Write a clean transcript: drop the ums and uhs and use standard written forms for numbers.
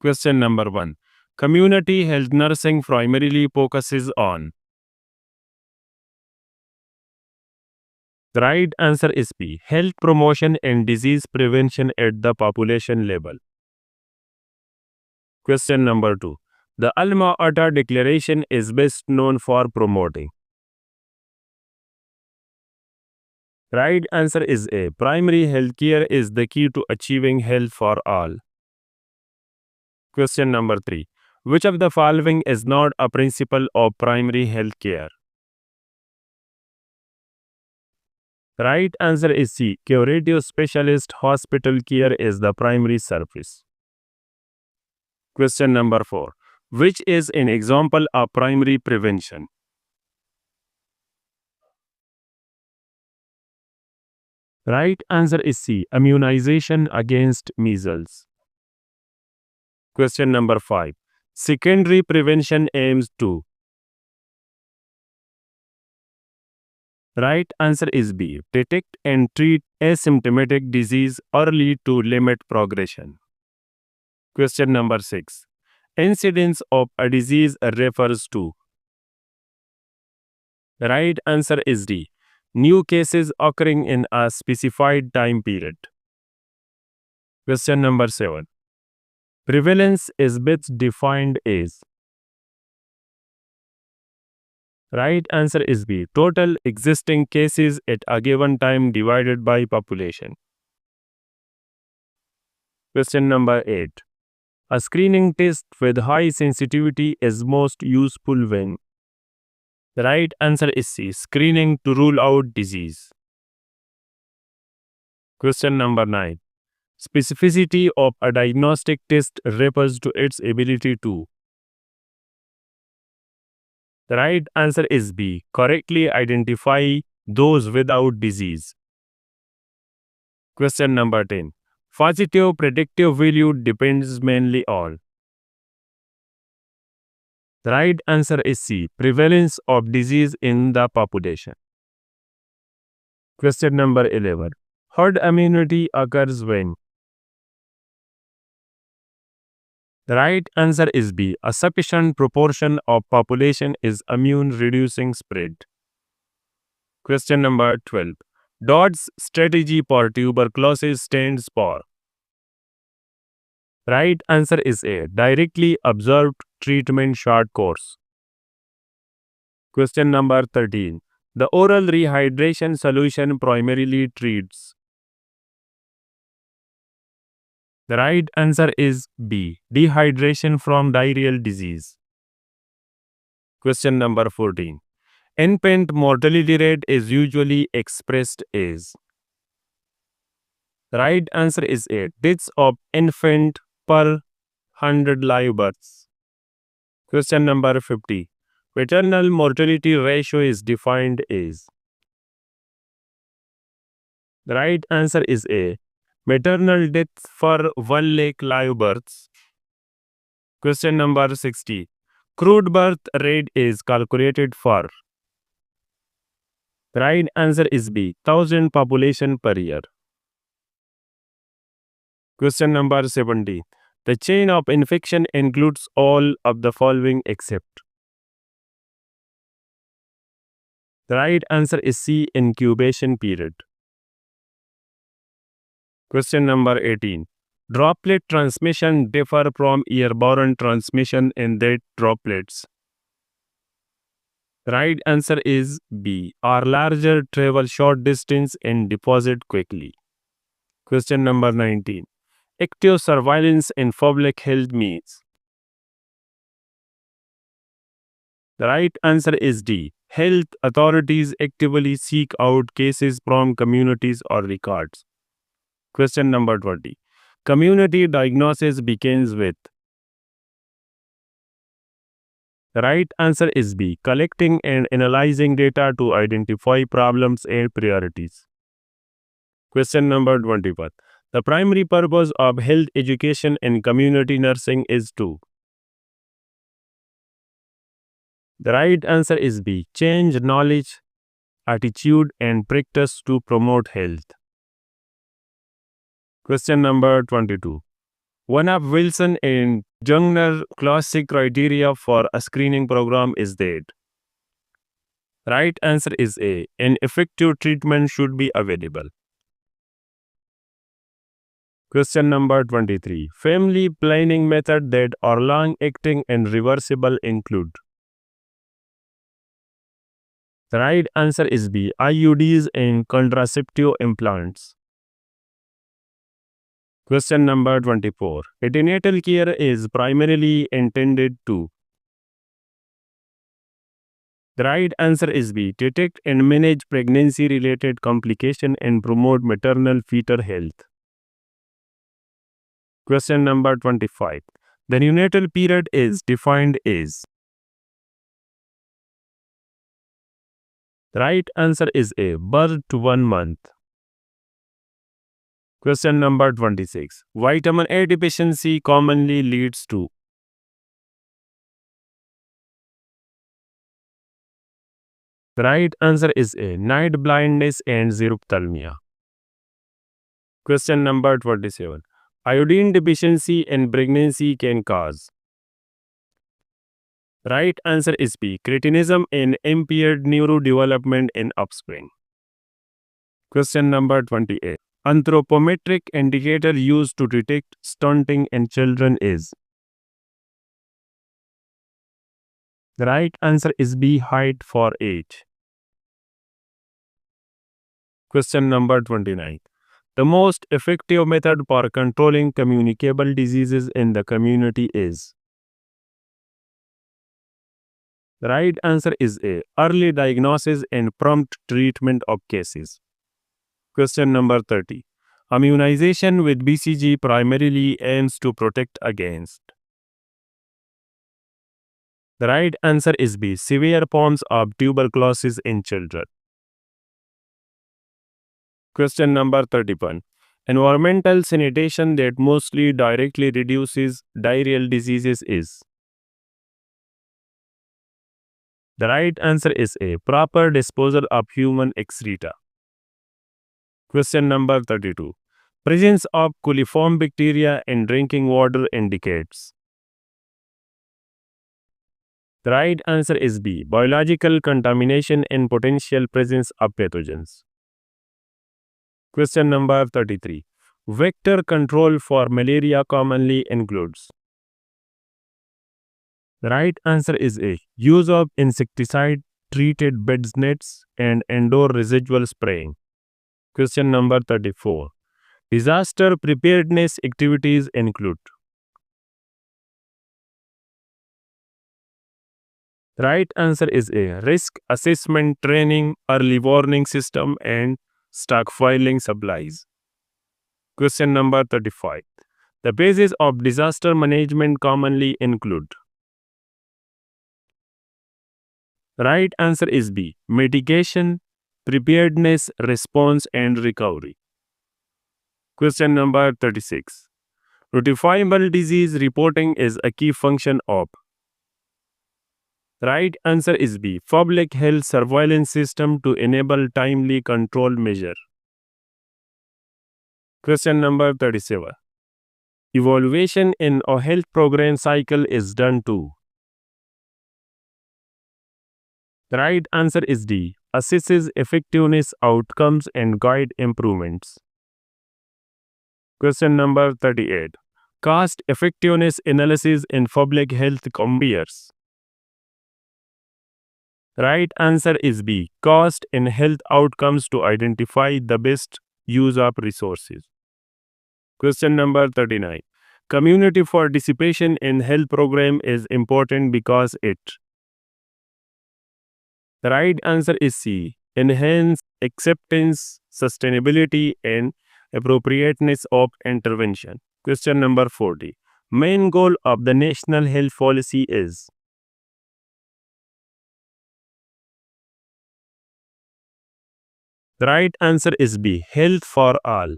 Question number 1. Community health nursing primarily focuses on. The right answer is B. Health promotion and disease prevention at the population level. Question number 2. The Alma Ata Declaration is best known for promoting. Right answer is A. Primary healthcare is the key to achieving health for all. Question number 3. Which of the following is not a principle of primary healthcare? Right answer is C. Curative specialist hospital care is the primary service. Question number 4. Which is an example of primary prevention? Right answer is C. Immunization against measles. Question number 5. Secondary prevention aims to. Right answer is B. Detect and treat asymptomatic disease early to limit progression. Question number 6. Incidence of a disease refers to. Right answer is D. New cases occurring in a specified time period. Question number 7. Prevalence is best defined as. Right answer is B. Total existing cases at a given time divided by population. Question number 8. A screening test with high sensitivity is most useful when. The right answer is C. Screening to rule out disease. Question number 9. Specificity of a diagnostic test refers to its ability to. The right answer is B. Correctly identify those without disease. Question number 10. Positive predictive value depends mainly on. The right answer is C. Prevalence of disease in the population. Question number 11. Herd immunity occurs when. The right answer is B. A sufficient proportion of population is immune reducing spread. Question number 12. DOTS strategy for tuberculosis stands for. Right answer is A. Directly observed treatment short course. Question number 13. The oral rehydration solution primarily treats. The right answer is B. Dehydration from diarrheal disease. Question number 14. Infant mortality rate is usually expressed as. The right answer is A. Deaths of infant per 100 live births. Question number 50. Maternal mortality ratio is defined as. The right answer is A. Maternal deaths for 1 lakh live births. Question number 60. Crude birth rate is calculated for. The right answer is B. 1000 population per year. Question number 70. The chain of infection includes all of the following except. The right answer is C. Incubation period. Question number 18. Droplet transmission differ from airborne transmission in that droplets. The right answer is B. Are larger, travel short distance and deposit quickly. Question number 19. Active surveillance in public health means. The right answer is D. Health authorities actively seek out cases from communities or records. Question number 20. Community diagnosis begins with. The right answer is B. Collecting and analyzing data to identify problems and priorities. Question number 21. The primary purpose of health education in community nursing is to. The right answer is B. Change knowledge, attitude, and practice to promote health. Question number 22. One of Wilson and Jungner classic criteria for a screening program is that. Right answer is A. An effective treatment should be available. Question number 23. Family planning method that are long-acting and reversible include. The right answer is B. IUDs and contraceptive implants. Question number 24. Antenatal care is primarily intended to. The right answer is B. Detect and manage pregnancy-related complications and promote maternal fetal health. Question number 25. The neonatal period is defined as. The right answer is A. Birth to 1 month. Question number 26. Vitamin A deficiency commonly leads to. The right answer is A. Night blindness and xerophthalmia. Question number 27. Iodine deficiency in pregnancy can cause. Right answer is B. Cretinism and impaired neurodevelopment in offspring. Question number 28. Anthropometric indicator used to detect stunting in children is. The right answer is B. Height for age. Question number 29. The most effective method for controlling communicable diseases in the community is. The right answer is A. Early diagnosis and prompt treatment of cases. Question number 30. Immunization with BCG primarily aims to protect against. The right answer is B. Severe forms of tuberculosis in children. Question number 31. Environmental sanitation that mostly directly reduces diarrheal diseases is. The right answer is A. Proper disposal of human excreta. Question number 32. Presence of coliform bacteria in drinking water indicates. The right answer is B. Biological contamination and potential presence of pathogens. Question number 33. Vector control for malaria commonly includes. The right answer is A. Use of insecticide-treated bed nets and indoor residual spraying. Question number 34. Disaster preparedness activities include. The right answer is A. Risk assessment training, early warning system, and stockpiling supplies. Question number 35. The basis of disaster management commonly include. The right answer is B. Mitigation, preparedness, response, and recovery. Question number 36. Notifiable disease reporting is a key function of. The right answer is B. Public health surveillance system to enable timely control measure. Question number 37. Evaluation in a health program cycle is done to. The right answer is D. Assesses effectiveness, outcomes, and guide improvements. Question number 38. Cost effectiveness analysis in public health compares. Right answer is B. Cost and health outcomes to identify the best use of resources. Question number 39. Community participation in health program is important because it. The right answer is C. Enhance acceptance, sustainability, and appropriateness of intervention. Question number 40. Main goal of the National Health Policy is. The right answer is B. Health for all.